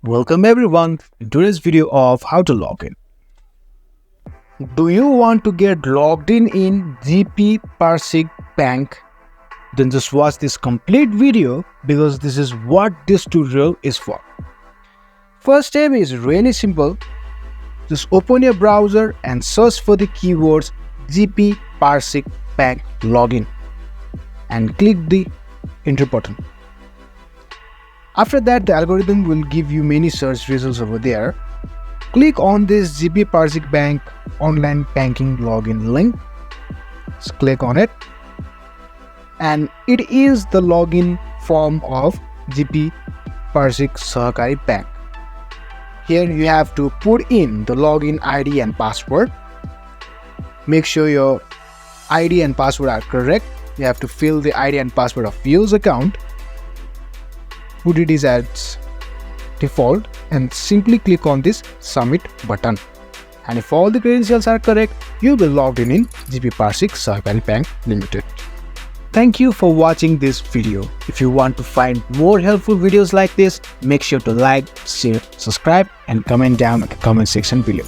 Welcome everyone in today's video of how to log in. Do you want to get logged in GP Parsik Bank? Then just watch this complete video because this is what this tutorial is for. First step is really simple. Just open your browser and search for the keywords GP Parsik Bank login and click the enter button. After that, the algorithm will give you many search results over there. Click on this GP Parsik Bank online banking login link. Just click on it. And it is the login form of GP Parsik Sahakari Bank. Here you have to put in the login ID and password. Make sure your ID and password are correct. You have to fill the ID and password of your account. Put it as default and simply click on this submit button. And if all the credentials are correct, you will log in GP Parsik Sahakari Bank Limited. Thank you for watching this video. If you want to find more helpful videos like this, make sure to like, share, subscribe and comment down in the comment section below.